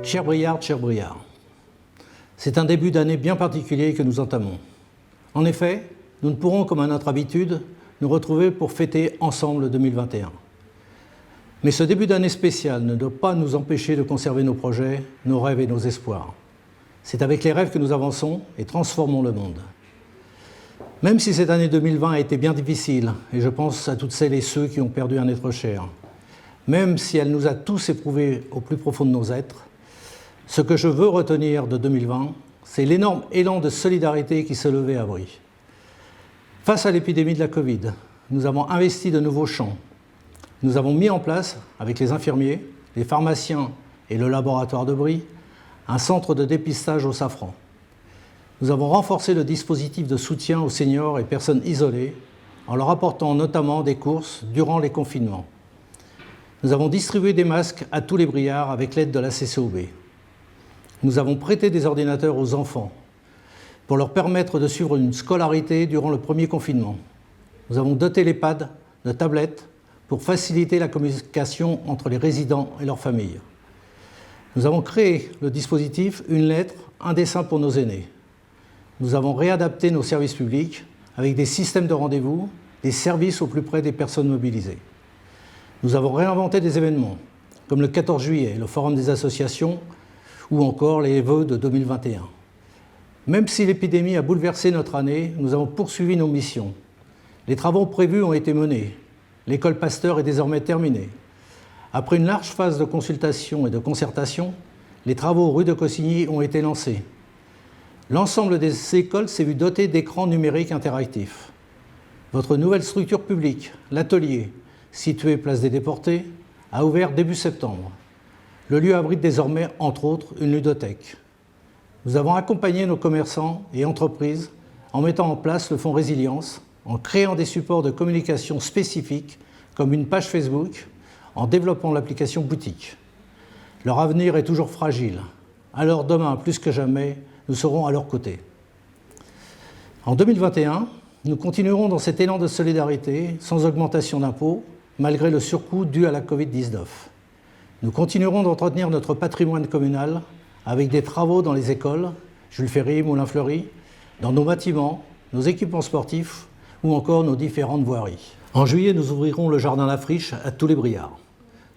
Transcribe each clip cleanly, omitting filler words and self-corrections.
Chers Briardes, chers Briards, c'est un début d'année bien particulier que nous entamons. En effet, nous ne pourrons, comme à notre habitude, nous retrouver pour fêter ensemble 2021. Mais ce début d'année spécial ne doit pas nous empêcher de conserver nos projets, nos rêves et nos espoirs. C'est avec les rêves que nous avançons et transformons le monde. Même si cette année 2020 a été bien difficile, et je pense à toutes celles et ceux qui ont perdu un être cher, même si elle nous a tous éprouvés au plus profond de nos êtres, ce que je veux retenir de 2020, c'est l'énorme élan de solidarité qui s'est levé à Brie. Face à l'épidémie de la Covid, nous avons investi de nouveaux champs. Nous avons mis en place, avec les infirmiers, les pharmaciens et le laboratoire de Brie, un centre de dépistage au safran. Nous avons renforcé le dispositif de soutien aux seniors et personnes isolées en leur apportant notamment des courses durant les confinements. Nous avons distribué des masques à tous les Briards avec l'aide de la CCOB. Nous avons prêté des ordinateurs aux enfants pour leur permettre de suivre une scolarité durant le premier confinement. Nous avons doté l'EHPAD de tablettes pour faciliter la communication entre les résidents et leurs familles. Nous avons créé le dispositif Une lettre, un dessin pour nos aînés. Nous avons réadapté nos services publics avec des systèmes de rendez-vous, des services au plus près des personnes mobilisées. Nous avons réinventé des événements, comme le 14 juillet, le Forum des associations, ou encore les vœux de 2021. Même si l'épidémie a bouleversé notre année, nous avons poursuivi nos missions. Les travaux prévus ont été menés. L'école Pasteur est désormais terminée. Après une large phase de consultation et de concertation, les travaux rue de Cossigny ont été lancés. L'ensemble des écoles s'est vu doté d'écrans numériques interactifs. Votre nouvelle structure publique, l'atelier, situé place des Déportés, a ouvert début septembre. Le lieu abrite désormais, entre autres, une ludothèque. Nous avons accompagné nos commerçants et entreprises en mettant en place le fonds Résilience, en créant des supports de communication spécifiques comme une page Facebook, en développant l'application boutique. Leur avenir est toujours fragile, alors demain, plus que jamais, nous serons à leur côté. En 2021, nous continuerons dans cet élan de solidarité, sans augmentation d'impôts, malgré le surcoût dû à la Covid-19. Nous continuerons d'entretenir notre patrimoine communal avec des travaux dans les écoles, Jules Ferry, Moulin-Fleury, dans nos bâtiments, nos équipements sportifs ou encore nos différentes voiries. En juillet, nous ouvrirons le jardin La Friche à tous les Briards.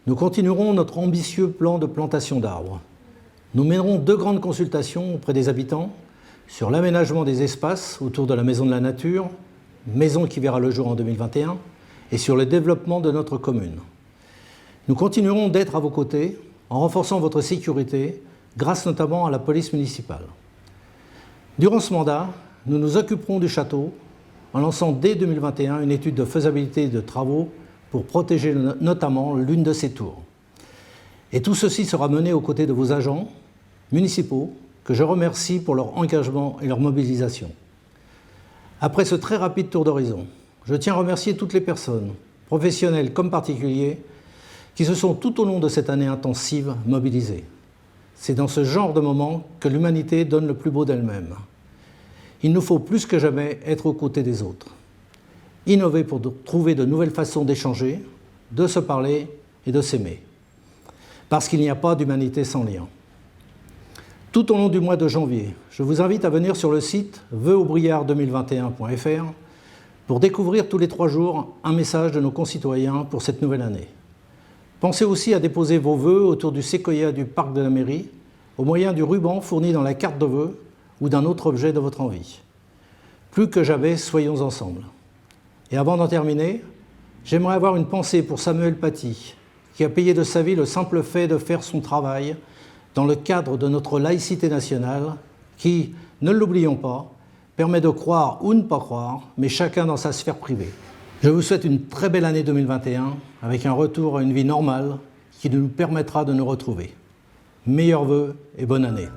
Nous continuerons notre ambitieux plan de plantation d'arbres. Nous mènerons 2 grandes consultations auprès des habitants sur l'aménagement des espaces autour de la Maison de la Nature, maison qui verra le jour en 2021, et sur le développement de notre commune. Nous continuerons d'être à vos côtés en renforçant votre sécurité grâce notamment à la police municipale. Durant ce mandat, nous nous occuperons du château en lançant dès 2021 une étude de faisabilité de travaux pour protéger notamment l'une de ses tours. Et tout ceci sera mené aux côtés de vos agents municipaux que je remercie pour leur engagement et leur mobilisation. Après ce très rapide tour d'horizon, je tiens à remercier toutes les personnes, professionnelles comme particuliers, qui se sont tout au long de cette année intensive mobilisées. C'est dans ce genre de moment que l'humanité donne le plus beau d'elle-même. Il nous faut plus que jamais être aux côtés des autres. Innover pour trouver de nouvelles façons d'échanger, de se parler et de s'aimer. Parce qu'il n'y a pas d'humanité sans lien. Tout au long du mois de janvier, je vous invite à venir sur le site vœuxaubriard2021.fr pour découvrir tous les 3 jours un message de nos concitoyens pour cette nouvelle année. Pensez aussi à déposer vos vœux autour du séquoia du parc de la mairie au moyen du ruban fourni dans la carte de vœux ou d'un autre objet de votre envie. Plus que jamais, soyons ensemble. Et avant d'en terminer, j'aimerais avoir une pensée pour Samuel Paty, qui a payé de sa vie le simple fait de faire son travail dans le cadre de notre laïcité nationale qui, ne l'oublions pas, permet de croire ou ne pas croire, mais chacun dans sa sphère privée. Je vous souhaite une très belle année 2021 avec un retour à une vie normale qui nous permettra de nous retrouver. Meilleurs vœux et bonne année.